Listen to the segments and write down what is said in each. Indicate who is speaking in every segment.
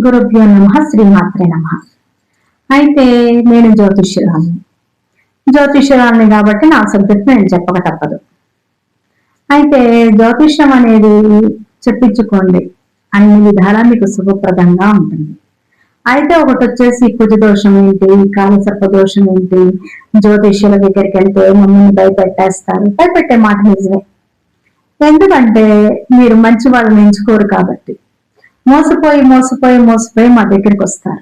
Speaker 1: గురుభ్యో నమః, శ్రీమాత్రే నమః. అయితే నేను జ్యోతిష్యురాలిని కాబట్టి నా సబ్జెక్ట్ నేను చెప్పక తప్పదు. అయితే జ్యోతిష్యం అనేది చెప్పించుకోండి, అన్ని విధాలా మీకు శుభప్రదంగా ఉంటుంది. అయితే ఒకటి వచ్చేసి కుజ దోషం ఏంటి, కాలసర్ప దోషం ఏంటి, జ్యోతిష్యుల దగ్గరికి వెళ్తే మమ్మల్ని భయపెట్టేస్తారు. భయపెట్టే మాట నిజమే, ఎందుకంటే మీరు మంచి వాళ్ళని ఎంచుకోరు కాబట్టి. మోసపోయి మోసపోయి మోసపోయి మా దగ్గరికి వస్తారు.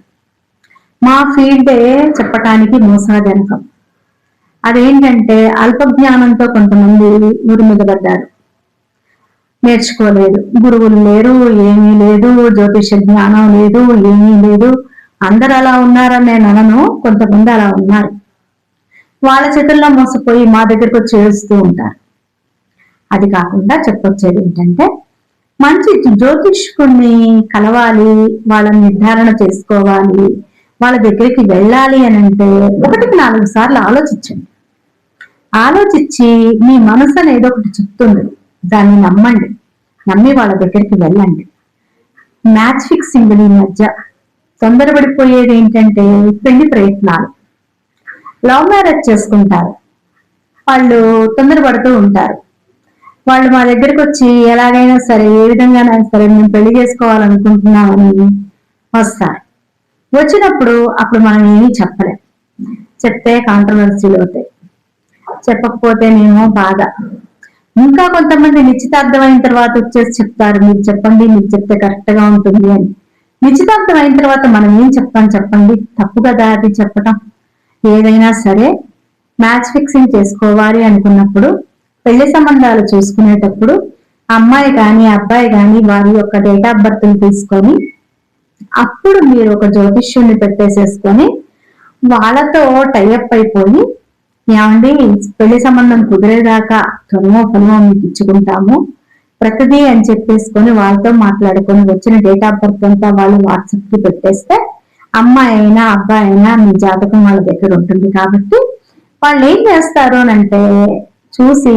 Speaker 1: మా ఫీల్డే చెప్పటానికి మోసాజనకం. అదేంటంటే అల్ప జ్ఞానంతో కొంతమంది ఊరి మీద పడ్డారు, నేర్చుకోలేదు, గురువులు లేరు, ఏమీ లేదు, జ్యోతిష జ్ఞానం లేదు, ఏమీ లేదు. అందరు అలా ఉన్నారని నేను అనను, కొంతమంది అలా ఉన్నారు. వాళ్ళ చేతుల్లో మోసపోయి మా దగ్గరకు వచ్చి ఏడుస్తూ ఉంటారు. అది కాకుండా చెప్పొచ్చేది ఏంటంటే, మంచి జ్యోతిష్కుడిని కలవాలి, వాళ్ళ నిర్ధారణ చేసుకోవాలి, వాళ్ళ దగ్గరికి వెళ్ళాలి అని అంటే 1-4 సార్లు ఆలోచించండి. ఆలోచించి మీ మనసు అనేది ఒకటి చెప్తుంది, దాన్ని నమ్మండి. నమ్మి వాళ్ళ దగ్గరికి వెళ్ళండి. మ్యాచ్ ఫిక్సింగ్ ఈ మధ్య తొందరపడిపోయేది ఏంటంటే పెళ్లి ప్రయత్నాలు. లవ్ మ్యారేజ్ చేసుకుంటారు, వాళ్ళు తొందరపడుతూ ఉంటారు. వాళ్ళు మా దగ్గరికి వచ్చి ఎలాగైనా సరే, ఏ విధంగానైనా సరే మేము పెళ్లి చేసుకోవాలనుకుంటున్నామని వస్తారు. వచ్చినప్పుడు అప్పుడు మనం ఏమీ చెప్పలేం. చెప్తే కాంట్రవర్సీలు అవుతాయి, చెప్పకపోతేనేమో బాధ. ఇంకా కొంతమంది నిశ్చితార్థం అయిన తర్వాత వచ్చేసి చెప్తారు, మీరు చెప్పండి, మీరు చెప్తే కరెక్ట్ గా ఉంటుంది అని. నిశ్చితార్థం అయిన తర్వాత మనం ఏం చెప్తాం చెప్పండి, తప్పు కదా అది చెప్పటం. ఏదైనా సరే మ్యాచ్ ఫిక్సింగ్ చేసుకోవాలి అనుకున్నప్పుడు, పెళ్లి సంబంధాలు చూసుకునేటప్పుడు అమ్మాయి కానీ అబ్బాయి కానీ వారి యొక్క డేట్ ఆఫ్ బర్త్ తీసుకొని అప్పుడు మీరు ఒక జ్యోతిష్యుని పెట్టేసేసుకొని వాళ్ళతో టైఅప్ అయిపోయి, ఏమండి పెళ్లి సంబంధం కుదిరేదాకా త్వరమో ఫలమో మీకు ఇచ్చుకుంటాము ప్రతిదీ అని చెప్పేసుకొని వాళ్ళతో మాట్లాడుకొని వచ్చిన డేట్ ఆఫ్ బర్త్ అంతా వాళ్ళు వాట్సాప్ కి పెట్టేస్తే అమ్మాయి అయినా అబ్బాయి అయినా మీ జాతకం వాళ్ళ దగ్గర ఉంటుంది. కాబట్టి వాళ్ళు ఏం చేస్తారు అని అంటే, చూసి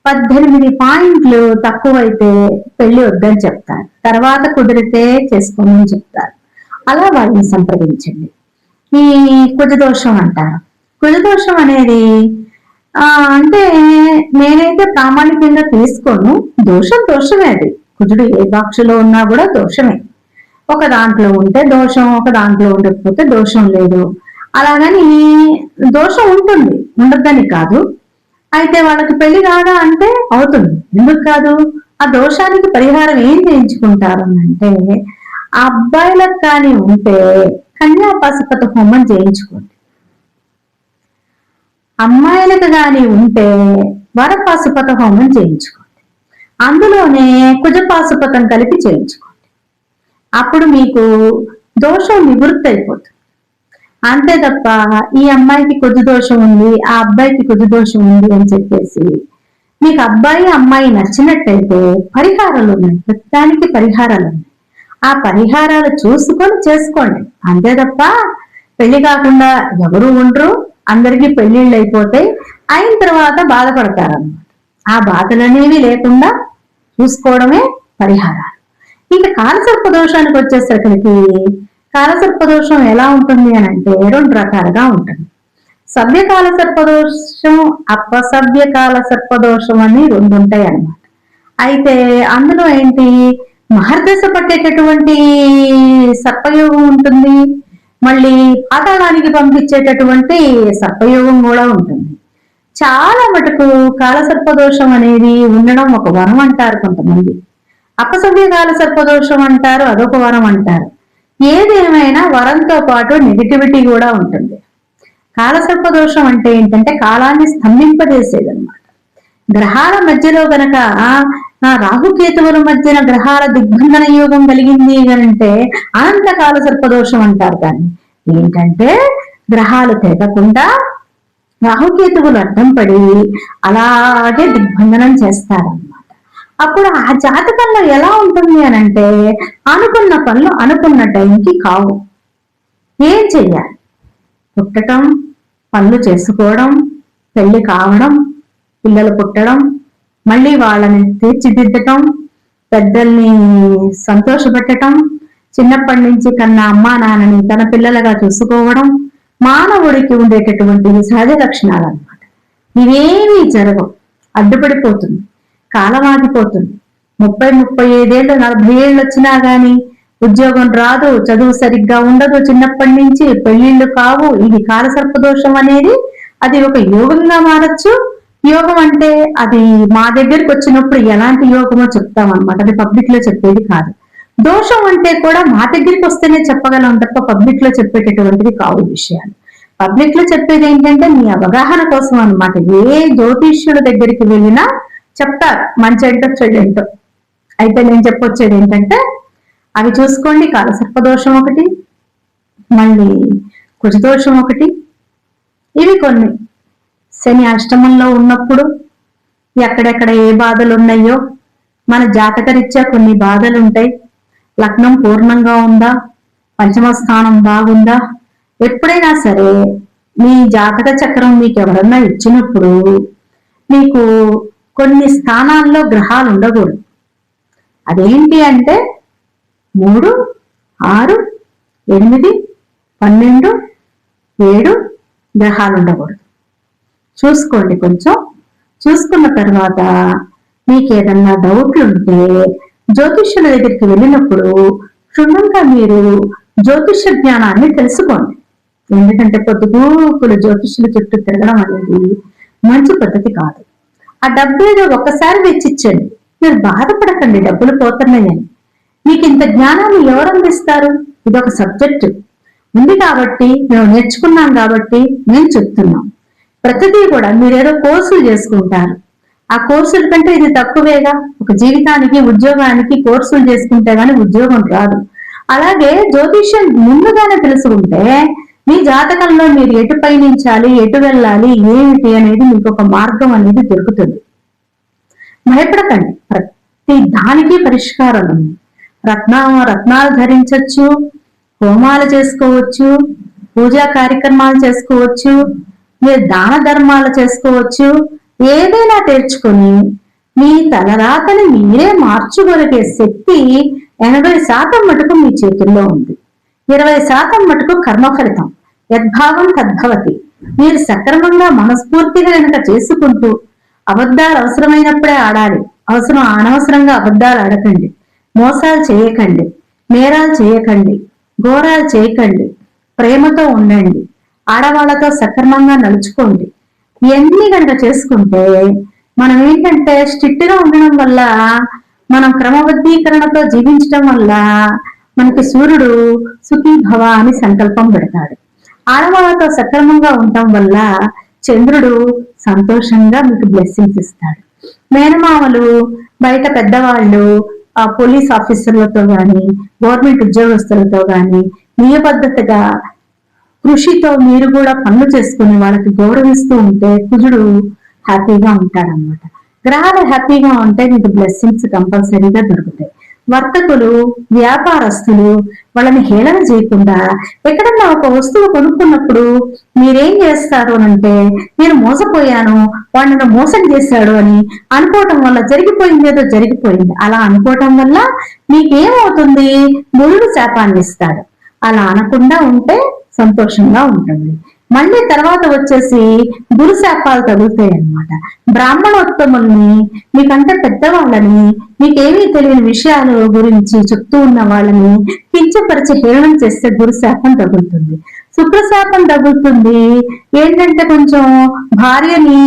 Speaker 1: 18 పాయింట్లు తక్కువైతే పెళ్లి వద్దని చెప్తారు, తర్వాత కుదిరితే చేసుకోమని చెప్తారు. అలా వాళ్ళని సంప్రదించండి. ఈ కుజదోషం అంటారు. కుజదోషం అనేది అంటే నేనైతే ప్రామాణికంగా తీసుకోను. దోషమే అది. కుజుడు ఏ బాక్షలో ఉన్నా కూడా దోషమే. ఒక దాంట్లో ఉంటే దోషం, ఒక దాంట్లో ఉండకపోతే దోషం లేదు. అలాగని దోషం ఉంటుంది, ఉండద్దని కాదు. అయితే వాళ్ళకి పెళ్లి కాదా అంటే అవుతుంది, ఎందుకు కాదు. ఆ దోషానికి పరిహారం ఏం చేయించుకుంటారు అంటే, ఆ అబ్బాయిలకు కానీ ఉంటే కన్యాపాశుపత హోమం చేయించుకోండి. అమ్మాయిలకు కానీ ఉంటే వరపాశుపత హోమం చేయించుకోండి. అందులోనే కుజపాశుపతం కలిపి చేయించుకోండి. అప్పుడు మీకు దోషం నివృత్తి అయిపోతుంది. అంతే తప్ప ఈ అమ్మాయికి కుజ దోషం ఉంది, ఆ అబ్బాయికి కుజ దోషం ఉంది అని చెప్పేసి మీకు అబ్బాయి అమ్మాయి నచ్చినట్టయితే పరిహారాలు ఉన్నాయి, ప్రతిదానికి పరిహారాలు ఉన్నాయి. ఆ పరిహారాలు చూసుకొని చేసుకోండి. అంతే తప్ప పెళ్లి కాకుండా ఎవరు ఉండరు, అందరికీ పెళ్లిళ్ళు అయిపోతాయి, అయిన తర్వాత బాధపడతారన్నమాట. ఆ బాధలనేవి లేకుండా చూసుకోవడమే పరిహారాలు. ఇంకా కాలసర్ప దోషానికి వచ్చేసరికి, కాలసర్ప దోషం ఎలా ఉంటుంది అని అంటే 2 రకాలుగా ఉంటుంది. సవ్యకాల సర్పదోషం, అపసవ్యకాల సర్పదోషం అని 2 ఉంటాయి అన్నమాట. అయితే అందులో ఏంటి, మహర్దశ పట్టేటటువంటి సర్పయోగం ఉంటుంది, మళ్ళీ పాతాళానికి పంపించేటటువంటి సర్పయోగం కూడా ఉంటుంది. చాలా మటుకు కాలసర్పదోషం అనేది ఉండడం ఒక వరం అంటారు కొంతమంది. అపసవ్యకాల సర్పదోషం అంటారు, అదొక వరం అంటారు. ఏదేమైనా వరంతో పాటు నెగిటివిటీ కూడా ఉంటుంది. కాలసర్పదోషం అంటే ఏంటంటే కాలాన్ని స్తంభింపజేసేదన్నమాట. గ్రహాల మధ్యలో గనక రాహుకేతువుల మధ్యన గ్రహాల దిగ్బంధన యోగం కలిగింది అంటే అనంత కాలసర్పదోషం అంటారు. దాన్ని ఏంటంటే గ్రహాలు తిరగకుండా రాహుకేతువులు అడ్డం పడి అలాగే దిగ్బంధనం చేస్తారన్నమాట. అప్పుడు ఆ జాతకంలో ఎలా ఉంటుంది అని అంటే, అనుకున్న పనులు అనుకున్న టైంకి కావు. ఏం చెయ్యాలి? పుట్టడం, పనులు చేసుకోవడం, పెళ్లి కావడం, పిల్లలు పుట్టడం, మళ్ళీ వాళ్ళని తీర్చిదిద్దటం, పెద్దల్ని సంతోషపెట్టడం, చిన్నప్పటి నుంచి కన్నా అమ్మా నాన్నని తన పిల్లలుగా చూసుకోవడం మానవుడికి ఉండేటటువంటి సహజ లక్షణాలు అన్నమాట. ఇవేమీ జరగవు, అడ్డుపడిపోతుంది, కాలం ఆగిపోతుంది. 30-35 ఏళ్ళు 40 ఏళ్ళు వచ్చినా గాని ఉద్యోగం రాదు, చదువు సరిగ్గా ఉండదు, చిన్నప్పటి నుంచి పెళ్లిళ్ళు కావు. ఇది కాలసర్పదోషం అనేది అది ఒక యోగంగా మారచ్చు. యోగం అంటే అది మా దగ్గరికి వచ్చినప్పుడు ఎలాంటి యోగమో చెప్తాం అనమాట, అది పబ్లిక్ లో చెప్పేది కాదు. దోషం అంటే కూడా మా దగ్గరికి వస్తేనే చెప్పగలం తప్ప పబ్లిక్ లో చెప్పేటటువంటిది కావు విషయాలు. పబ్లిక్ లో చెప్పేది ఏంటంటే మీ అవగాహన కోసం అనమాట. ఏ జ్యోతిష్యుల దగ్గరికి వెళ్ళినా చెప్తారు మంచి ఏంటో చెడు. అయితే నేను చెప్పొచ్చేది ఏంటంటే అవి చూసుకోండి. కాలసర్పదోషం ఒకటి, మళ్ళీ కుజదోషం ఒకటి, ఇవి కొన్ని. శని అష్టమంలో ఉన్నప్పుడు ఎక్కడెక్కడ ఏ బాధలు ఉన్నాయో మన జాతకరీత్యా కొన్ని బాధలు ఉంటాయి. లగ్నం పూర్ణంగా ఉందా, పంచమ స్థానం బాగుందా, ఎప్పుడైనా సరే మీ జాతక చక్రం మీకు ఎవరన్నా ఇచ్చినప్పుడు మీకు కొన్ని స్థానాల్లో గ్రహాలు ఉండకూడదు. అదేంటి అంటే 3, 6, 8, 12, 7 గ్రహాలు ఉండకూడదు. చూసుకోండి. కొంచెం చూసుకున్న తర్వాత మీకు ఏదన్నా డౌట్లు ఉంటే జ్యోతిష్యుల దగ్గరికి వెళ్ళినప్పుడు క్షుణ్ణంగా మీరు జ్యోతిష జ్ఞానాన్ని తెలుసుకోండి. ఎందుకంటే పొద్దుగూకులు జ్యోతిష్యుల చుట్టూ తిరగడం అనేది మంచి పద్ధతి కాదు. ఆ డబ్బు ఏదో ఒక్కసారి వెచ్చిచ్చండి, మీరు బాధపడకండి డబ్బులు పోతున్నాయని. మీకు ఇంత జ్ఞానాన్ని ఎవరు అందిస్తారు? ఇది ఒక సబ్జెక్టు ఉంది కాబట్టి, మేము నేర్చుకున్నాం కాబట్టి మేము చెప్తున్నాం. ప్రతిదీ కూడా మీరేదో కోర్సులు చేసుకుంటారు, ఆ కోర్సుల కంటే ఇది తక్కువేగా. ఒక జీవితానికి ఉద్యోగానికి కోర్సులు చేసుకుంటే గానీ ఉద్యోగం రాదు. అలాగే జ్యోతిష్యం ముందుగానే తెలుసుకుంటే మీ జాతకంలో మీరు ఎటు పయనించాలి, ఎటు వెళ్ళాలి, ఏమిటి అనేది మీకు ఒక మార్గం అనేది దొరుకుతుంది. భయపడకండి, ప్రతి దానికి పరిష్కారం ఉంది. రత్నాలు ధరించవచ్చు, హోమాలు చేసుకోవచ్చు, పూజా కార్యక్రమాలు చేసుకోవచ్చు, మీరు దాన ధర్మాలు చేసుకోవచ్చు. ఏదైనా తెరుచుకొని మీ తలరాతని మీరే మార్చుగలిగే శక్తి 80% మటుకు మీ చేతుల్లో ఉంది. 20% మటుకు కర్మ ఫలితం. యద్భావం తద్భవతి. మీరు సక్రమంగా మనస్ఫూర్తిగా కనుక చేసుకుంటూ, అబద్ధాలు అవసరమైనప్పుడే ఆడాలి, అనవసరంగా అబద్ధాలు ఆడకండి, మోసాలు చేయకండి, నేరాలు చేయకండి, ఘోరాలు చేయకండి, ప్రేమతో ఉండండి, ఆడవాళ్లతో సక్రమంగా నడుచుకోండి. ఇవన్నీ కనుక చేసుకుంటే మనం ఏంటంటే స్ట్రిక్ట్ గా ఉండడం వల్ల, మనం క్రమబద్ధీకరణతో జీవించడం వల్ల మనకి సూర్యుడు సుఖీ భవ అని సంకల్పం పెడతాడు. ఆడవాళ్లతో సక్రమంగా ఉండటం వల్ల చంద్రుడు సంతోషంగా మీకు బ్లెస్సింగ్స్ ఇస్తాడు. మేనమామలు, బయట పెద్దవాళ్ళు, పోలీస్ ఆఫీసర్లతో గాని, గవర్నమెంట్ ఉద్యోగస్తులతో గాని నియబద్ధతగా కృషితో మీరు కూడా పనులు చేసుకుని వాళ్ళకి గౌరవిస్తూ ఉంటే కుజుడు హ్యాపీగా ఉంటాడనమాట. గ్రహాలు హ్యాపీగా ఉంటే మీకు బ్లెస్సింగ్స్ కంపల్సరీగా దొరుకుతాయి. వర్తకులు, వ్యాపారస్తులు వాళ్ళని హేళన చేయకుండా, ఎక్కడన్నా ఒక వస్తువు కొనుక్కున్నప్పుడు మీరేం చేస్తారు అంటే, నేను మోసపోయాను, వాడు నన్ను మోసం చేశాడు అని అనుకోవటం వల్ల జరిగిపోయింది ఏదో జరిగిపోయింది. అలా అనుకోవటం వల్ల మీకేమవుతుంది? గురుడు శాపాన్ని ఇస్తాడు. అలా అనకుండా ఉంటే సంతోషంగా ఉంటుంది. మళ్ళీ తర్వాత వచ్చేసి గురు శాపాలు తగులుతాయి అన్నమాట. బ్రాహ్మణోత్తముల్ని, మీకంటే పెద్దవాళ్ళని, మీకేమీ తెలియని విషయాల గురించి చెప్తూ ఉన్న వాళ్ళని కించపరిచి హేళనం చేస్తే గురు శాపం తగులుతుంది. శుక్రశాపం తగులుతుంది. ఏంటంటే కొంచెం భార్యని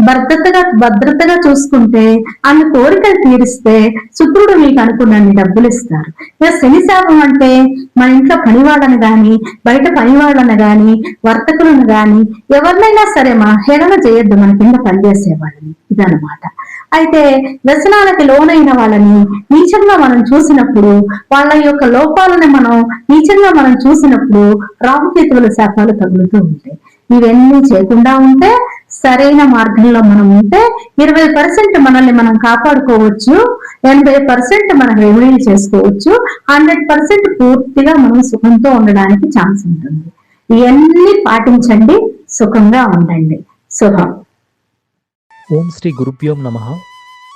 Speaker 1: భద్రతగా చూసుకుంటే, ఆమె కోరికలు తీరిస్తే శుక్రుడు మీకు అనుకున్నన్ని డబ్బులు ఇస్తారు. ఇక శని శాపం అంటే మన ఇంట్లో పనివాళ్ళని గాని, బయట పనివాళ్ళని గాని, వర్తకులను గాని, ఎవరినైనా సరే మనం హేళన చేయొద్దు, మన కింద పనిచేసే వాళ్ళని. ఇదనమాట. అయితే వ్యసనాలకి లోనైన వాళ్ళని నీచంగా మనం చూసినప్పుడు, వాళ్ళ యొక్క లోపాలని మనం నీచంగా మనం చూసినప్పుడు రాహుకేతువుల శాపాలు తగులుతూ ఉంటాయి. ఇవన్నీ చేయకుండా ఉంటే, సరైన మార్గంలో మనం ఉంటే 20% మనల్ని మనం కాపాడుకోవచ్చు, 80% మనం రెమెడీ చేసుకోవచ్చు, 100% పూర్తిగా మనం సుఖంతో ఉండడానికి ఛాన్స్ ఉంటుంది. ఇవన్నీ పాటించండి, సుఖంగా ఉండండి. శుభం.
Speaker 2: ఓం శ్రీ గురుభ్యోం నమః.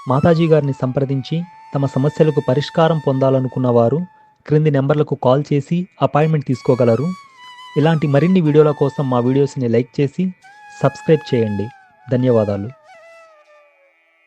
Speaker 2: మాతాజీ గారిని సంప్రదించి తమ సమస్యలకు పరిష్కారం పొందాలనుకున్న వారు క్రింది నెంబర్లకు కాల్ చేసి అపాయింట్మెంట్ తీసుకోగలరు. ఇలాంటి మరిన్ని వీడియోల కోసం మా వీడియోస్ని లైక్ చేసి సబ్స్క్రైబ్ చేయండి. ధన్యవాదాలు.